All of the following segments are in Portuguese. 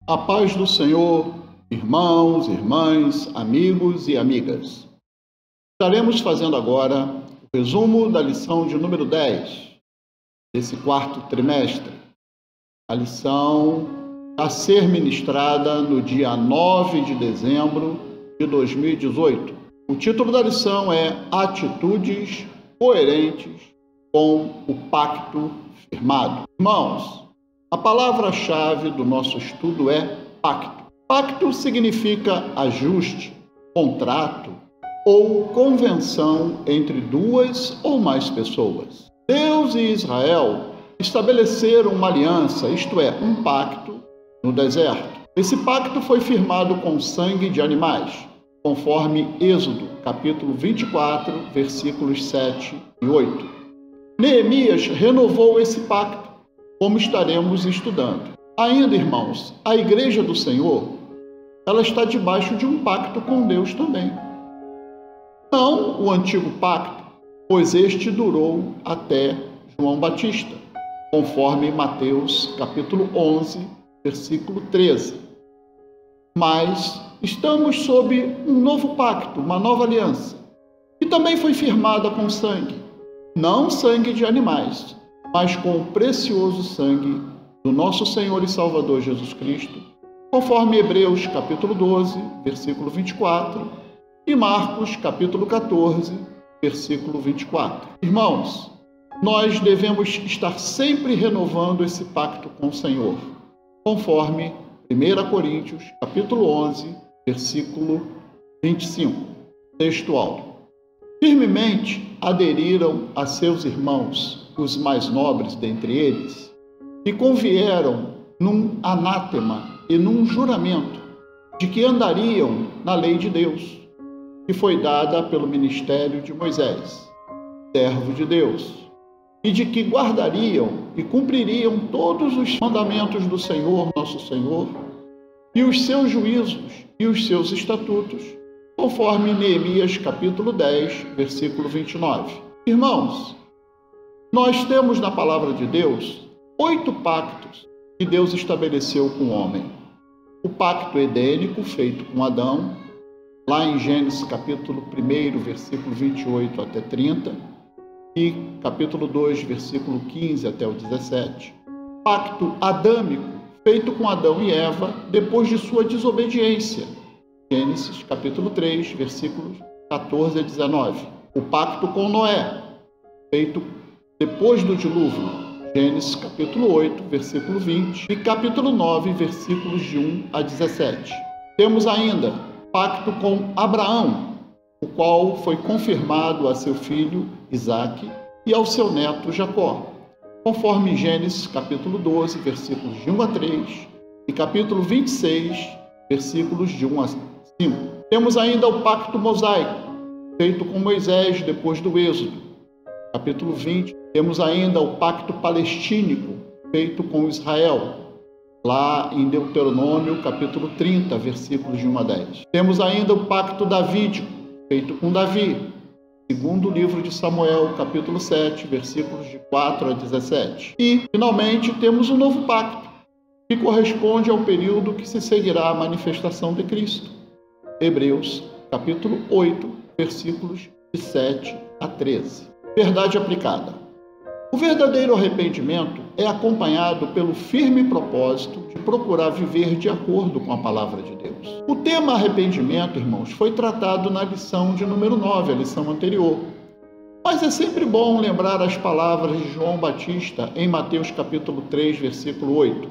A paz do Senhor, irmãos, irmãs, amigos e amigas. Estaremos fazendo agora o resumo da lição de número 10 desse quarto trimestre. A lição a ser ministrada no dia 9 de dezembro de 2018. O título da lição é Atitudes Coerentes com o Pacto Firmado. Irmãos, a palavra-chave do nosso estudo é pacto. Pacto significa ajuste, contrato ou convenção entre duas ou mais pessoas. Deus e Israel estabeleceram uma aliança, isto é, um pacto, no deserto. Esse pacto foi firmado com sangue de animais, conforme Êxodo, capítulo 24, versículos 7 e 8. Neemias renovou esse pacto, como estaremos estudando. Ainda, irmãos, a Igreja do Senhor, ela está debaixo de um pacto com Deus também. Não o antigo pacto, pois este durou até João Batista, conforme Mateus capítulo 11, versículo 13. Mas estamos sob um novo pacto, uma nova aliança, que também foi firmada com sangue, não sangue de animais, mas com o precioso sangue do nosso Senhor e Salvador Jesus Cristo, conforme Hebreus capítulo 12, versículo 24, e Marcos capítulo 14, versículo 24. Irmãos, nós devemos estar sempre renovando esse pacto com o Senhor, conforme 1 Coríntios capítulo 11, versículo 25, textual. Firmemente aderiram a seus irmãos, os mais nobres dentre eles, e convieram num anátema e num juramento de que andariam na lei de Deus, que foi dada pelo ministério de Moisés, servo de Deus, e de que guardariam e cumpririam todos os mandamentos do Senhor, nosso Senhor, e os seus juízos e os seus estatutos, conforme Neemias capítulo 10, versículo 29. Irmãos, nós temos na palavra de Deus 8 pactos que Deus estabeleceu com o homem. O pacto edênico feito com Adão, lá em Gênesis capítulo 1, versículo 28 até 30, e capítulo 2, versículo 15 até o 17. Pacto adâmico feito com Adão e Eva depois de sua desobediência. Gênesis capítulo 3, versículos 14 a 19. O pacto com Noé, feito depois do dilúvio. Gênesis capítulo 8, versículo 20 e capítulo 9, versículos de 1 a 17. Temos ainda pacto com Abraão, o qual foi confirmado a seu filho Isaque e ao seu neto Jacó, conforme Gênesis capítulo 12, versículos de 1 a 3 e capítulo 26, versículos de 1 a 5. Temos ainda o pacto mosaico, feito com Moisés depois do Êxodo. Capítulo 20, temos ainda o pacto palestínico, feito com Israel, lá em Deuteronômio, capítulo 30, versículos de 1 a 10. Temos ainda o pacto davídico, feito com Davi, segundo o livro de Samuel, capítulo 7, versículos de 4 a 17. E, finalmente, temos um novo pacto, que corresponde ao período que se seguirá a manifestação de Cristo. Hebreus, capítulo 8, versículos de 7 a 13. Verdade aplicada. O verdadeiro arrependimento é acompanhado pelo firme propósito de procurar viver de acordo com a palavra de Deus. O tema arrependimento, irmãos, foi tratado na lição de número 9, a lição anterior. Mas é sempre bom lembrar as palavras de João Batista em Mateus capítulo 3, versículo 8.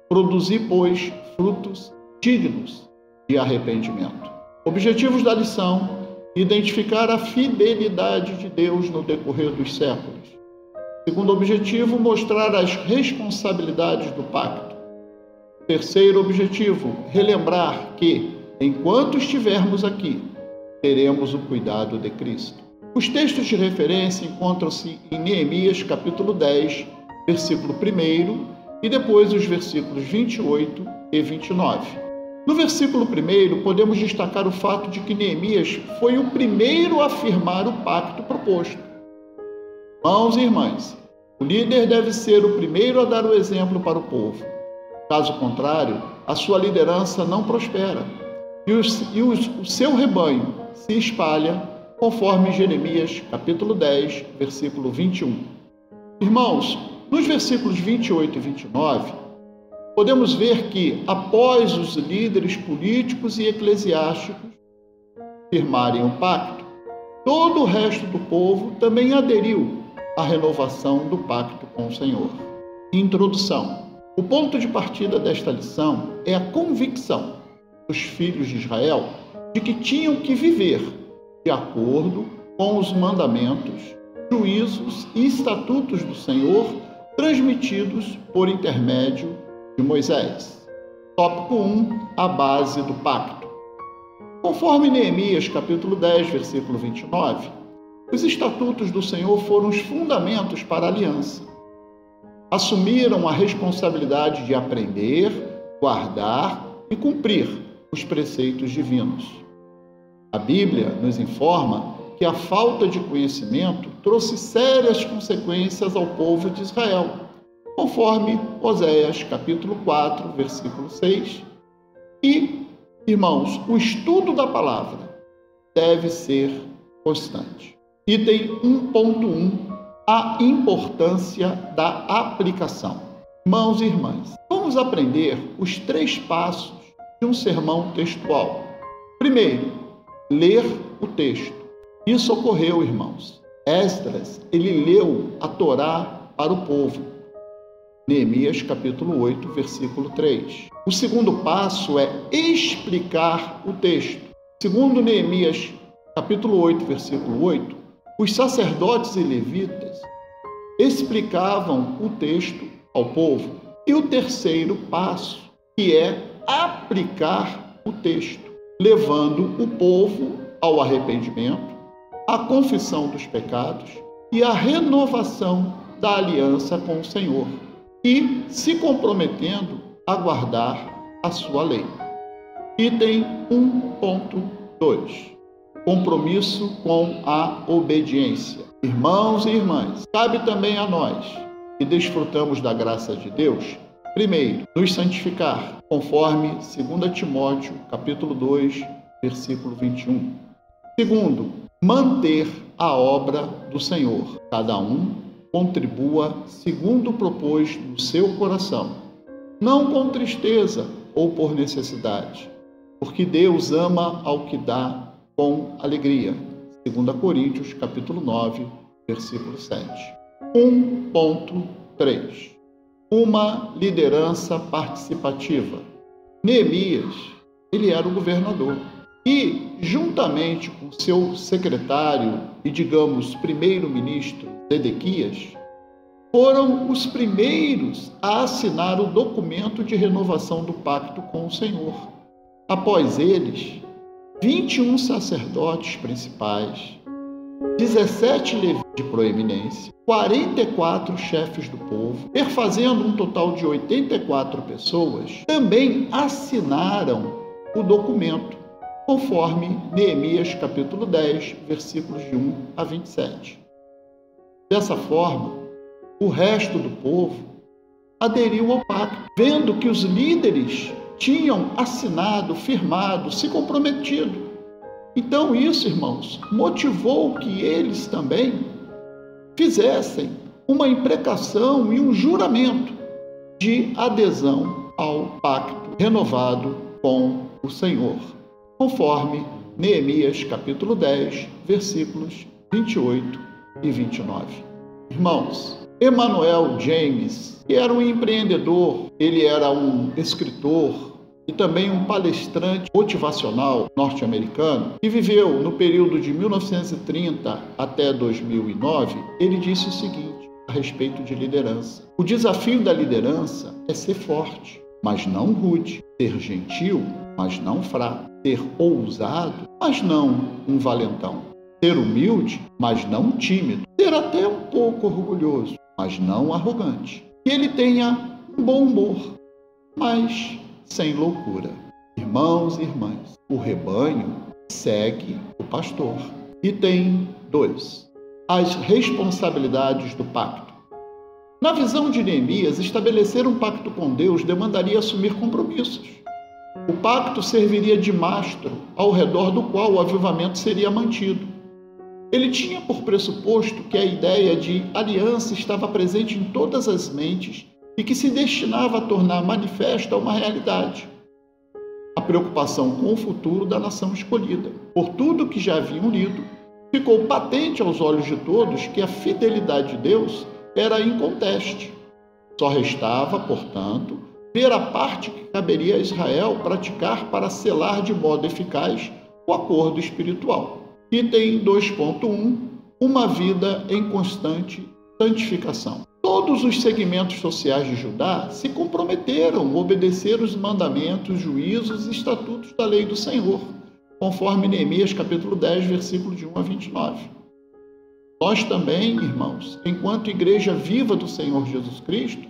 Produzi, pois, frutos dignos de arrependimento. Objetivos da lição: identificar a fidelidade de Deus no decorrer dos séculos. Segundo objetivo, mostrar as responsabilidades do pacto. Terceiro objetivo, relembrar que, enquanto estivermos aqui, teremos o cuidado de Cristo. Os textos de referência encontram-se em Neemias capítulo 10, versículo 1, e depois os versículos 28 e 29. No versículo 1, podemos destacar o fato de que Neemias foi o primeiro a firmar o pacto proposto. Irmãos e irmãs, o líder deve ser o primeiro a dar o exemplo para o povo. Caso contrário, a sua liderança não prospera e o seu rebanho se espalha, conforme Jeremias capítulo 10, versículo 21. Irmãos, nos versículos 28 e 29, podemos ver que, após os líderes políticos e eclesiásticos firmarem o pacto, todo o resto do povo também aderiu à renovação do pacto com o Senhor. Introdução. O ponto de partida desta lição é a convicção dos filhos de Israel de que tinham que viver de acordo com os mandamentos, juízos e estatutos do Senhor transmitidos por intermédio de Moisés. Tópico 1. A base do pacto. Conforme Neemias capítulo 10, versículo 29, os estatutos do Senhor foram os fundamentos para a aliança. Assumiram a responsabilidade de aprender, guardar e cumprir os preceitos divinos. A Bíblia nos informa que a falta de conhecimento trouxe sérias consequências ao povo de Israel, conforme Oséias capítulo 4, versículo 6. E, irmãos, o estudo da palavra deve ser constante. Item 1.1. A importância da aplicação. Irmãos e irmãs, vamos aprender os 3 passos de um sermão textual. Primeiro, ler o texto. Isso ocorreu, irmãos. Esdras, ele leu a Torá para o povo. Neemias capítulo 8, versículo 3. O segundo passo é explicar o texto. Segundo Neemias capítulo 8, versículo 8, os sacerdotes e levitas explicavam o texto ao povo. E o terceiro passo, que é aplicar o texto, levando o povo ao arrependimento, à confissão dos pecados e à renovação da aliança com o Senhor, e se comprometendo a guardar a sua lei. Item 1.2. Compromisso com a obediência. Irmãos e irmãs, cabe também a nós, que desfrutamos da graça de Deus, primeiro, nos santificar, conforme 2 Timóteo, capítulo 2, versículo 21. Segundo, manter a obra do Senhor. Cada um contribua segundo propôs no seu coração, não com tristeza ou por necessidade, porque Deus ama ao que dá com alegria. 2 Coríntios, capítulo 9, versículo 7. 1.3. Uma liderança participativa. Neemias, ele era o governador e, juntamente com seu secretário e, digamos, primeiro-ministro Zedequias, foram os primeiros a assinar o documento de renovação do pacto com o Senhor. Após eles, 21 sacerdotes principais, 17 levitas de proeminência, 44 chefes do povo, perfazendo um total de 84 pessoas, também assinaram o documento, conforme Neemias capítulo 10, versículos de 1 a 27. Dessa forma, o resto do povo aderiu ao pacto, vendo que os líderes tinham assinado, firmado, se comprometido. Então isso, irmãos, motivou que eles também fizessem uma imprecação e um juramento de adesão ao pacto renovado com o Senhor, conforme Neemias capítulo 10, versículos 28 e 29. Irmãos, Emmanuel James, que era um empreendedor, ele era um escritor e também um palestrante motivacional norte-americano, que viveu no período de 1930 até 2009, ele disse o seguinte a respeito de liderança: o desafio da liderança é ser forte, mas não rude, ser gentil, mas não fraco, ser ousado, mas não um valentão, ser humilde, mas não tímido, ser até um pouco orgulhoso, mas não arrogante. Que ele tenha um bom humor, mas sem loucura. Irmãos e irmãs, o rebanho segue o pastor. Item 2. As responsabilidades do pacto. Na visão de Neemias, estabelecer um pacto com Deus demandaria assumir compromissos. O pacto serviria de mastro ao redor do qual o avivamento seria mantido. Ele tinha por pressuposto que a ideia de aliança estava presente em todas as mentes e que se destinava a tornar manifesta uma realidade. A preocupação com o futuro da nação escolhida. Por tudo que já haviam lido, ficou patente aos olhos de todos que a fidelidade de Deus era inconteste. Só restava, portanto, ver a parte que caberia a Israel praticar para selar de modo eficaz o acordo espiritual. Item 2.1. Uma vida em constante santificação. Todos os segmentos sociais de Judá se comprometeram a obedecer os mandamentos, juízos e estatutos da lei do Senhor, conforme Neemias capítulo 10, versículo de 1 a 29. Nós também, irmãos, enquanto igreja viva do Senhor Jesus Cristo,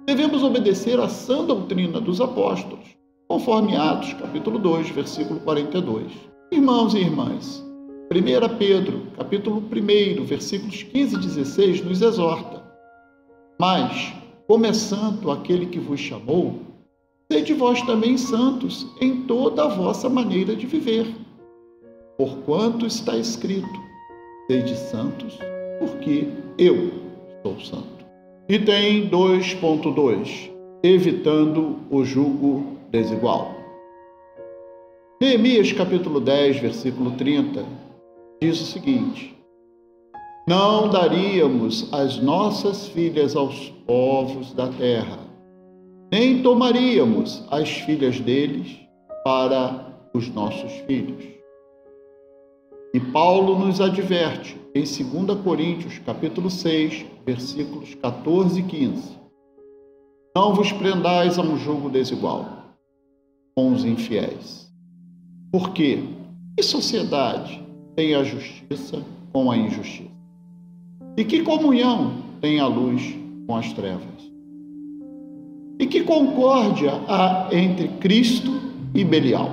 devemos obedecer à sã doutrina dos apóstolos, conforme Atos capítulo 2, versículo 42. Irmãos e irmãs, 1 Pedro, capítulo 1, versículos 15 e 16, nos exorta: mas, como é santo aquele que vos chamou, sede vós também santos em toda a vossa maneira de viver. Porquanto está escrito: sede santos, porque eu sou santo. Item 2.2. Evitando o jugo desigual. Neemias capítulo 10, versículo 30, diz o seguinte: não daríamos as nossas filhas aos povos da terra, nem tomaríamos as filhas deles para os nossos filhos. E Paulo nos adverte em 2 Coríntios, capítulo 6, versículos 14 e 15. Não vos prendais a um jugo desigual com os infiéis. Porque que sociedade tem a justiça com a injustiça? E que comunhão tem a luz com as trevas? E que concórdia há entre Cristo e Belial?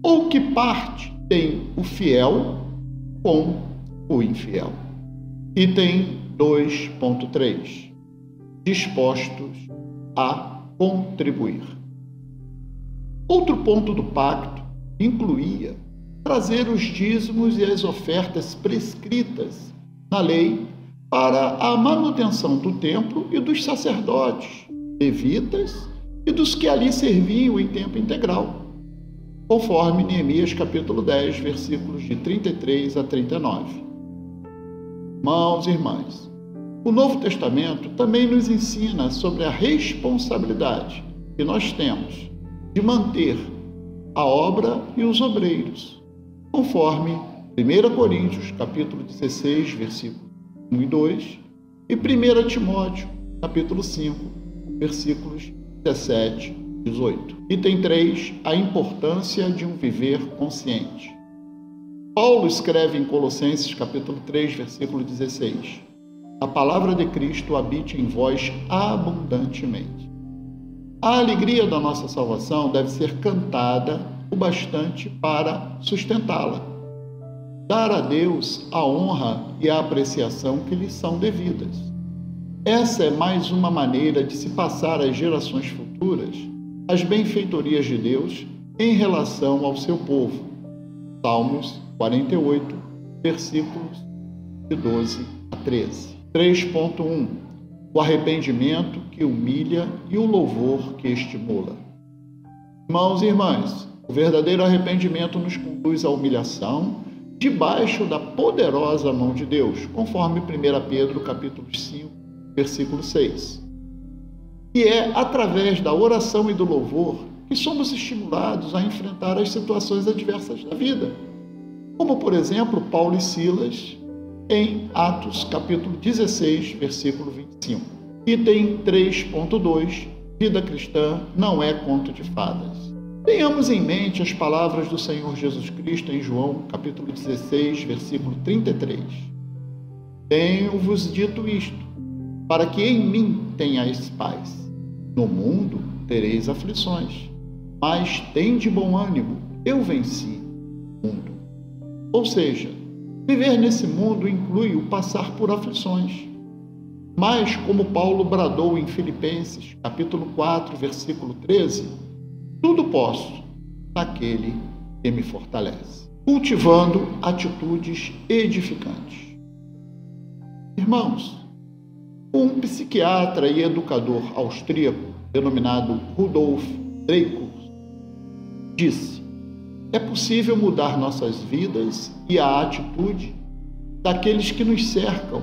Ou que parte tem o fiel com o infiel? Item 2.3. Dispostos a contribuir. Outro ponto do pacto incluía trazer os dízimos e as ofertas prescritas na lei para a manutenção do templo e dos sacerdotes, levitas e dos que ali serviam em tempo integral, conforme Neemias capítulo 10, versículos de 33 a 39. Irmãos e irmãs, o Novo Testamento também nos ensina sobre a responsabilidade que nós temos de manter a obra e os obreiros, conforme 1 Coríntios capítulo 16, versículos 1 e 2, e 1 Timóteo capítulo 5, versículos 17 e 18. Item 3. A importância de um viver consciente. Paulo escreve em Colossenses capítulo 3, versículo 16: a palavra de Cristo habite em vós abundantemente. A alegria da nossa salvação deve ser cantada o bastante para sustentá-la. Dar a Deus a honra e a apreciação que lhe são devidas. Essa é mais uma maneira de se passar às gerações futuras as benfeitorias de Deus em relação ao seu povo. Salmos 48, versículos de 12 a 13. 3.1. O arrependimento que humilha e o louvor que estimula. Irmãos e irmãs, o verdadeiro arrependimento nos conduz à humilhação debaixo da poderosa mão de Deus, conforme 1 Pedro capítulo 5, versículo 6. E é através da oração e do louvor que somos estimulados a enfrentar as situações adversas da vida, como, por exemplo, Paulo e Silas, em Atos capítulo 16, versículo 25. Item 3.2. Vida cristã não é conto de fadas. Tenhamos em mente as palavras do Senhor Jesus Cristo em João capítulo 16, versículo 33. Tenho-vos dito isto, para que em mim tenhais paz. No mundo tereis aflições, mas tende bom ânimo, eu venci o mundo. Ou seja, viver nesse mundo inclui o passar por aflições. Mas, como Paulo bradou em Filipenses, capítulo 4, versículo 13, tudo posso naquele que me fortalece. Cultivando atitudes edificantes. Irmãos, um psiquiatra e educador austríaco denominado Rudolf Dreikurs disse: é possível mudar nossas vidas e a atitude daqueles que nos cercam,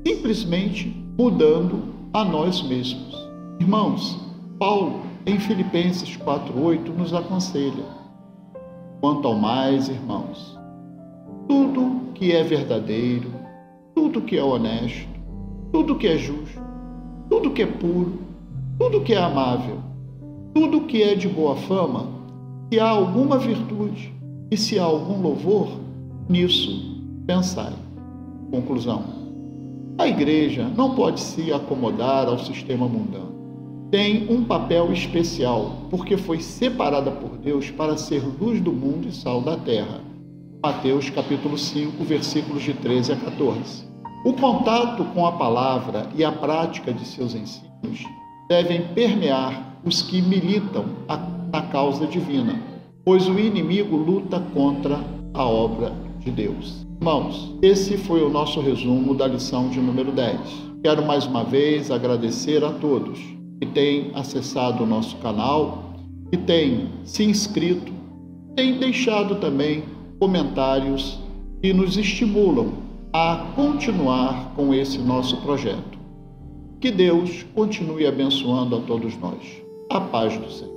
simplesmente mudando a nós mesmos. Irmãos, Paulo, em Filipenses 4:8, nos aconselha: quanto ao mais, irmãos, tudo que é verdadeiro, tudo que é honesto, tudo que é justo, tudo que é puro, tudo que é amável, tudo que é de boa fama, se há alguma virtude e se há algum louvor, nisso pensai. Conclusão: a igreja não pode se acomodar ao sistema mundano. Tem um papel especial, porque foi separada por Deus para ser luz do mundo e sal da terra. Mateus capítulo 5, versículos de 13 a 14. O contato com a palavra e a prática de seus ensinos devem permear os que militam na causa divina, pois o inimigo luta contra a obra de Deus. Irmãos, esse foi o nosso resumo da lição de número 10. Quero mais uma vez agradecer a todos que têm acessado o nosso canal, que têm se inscrito, têm deixado também comentários que nos estimulam a continuar com esse nosso projeto. Que Deus continue abençoando a todos nós. A paz do Senhor.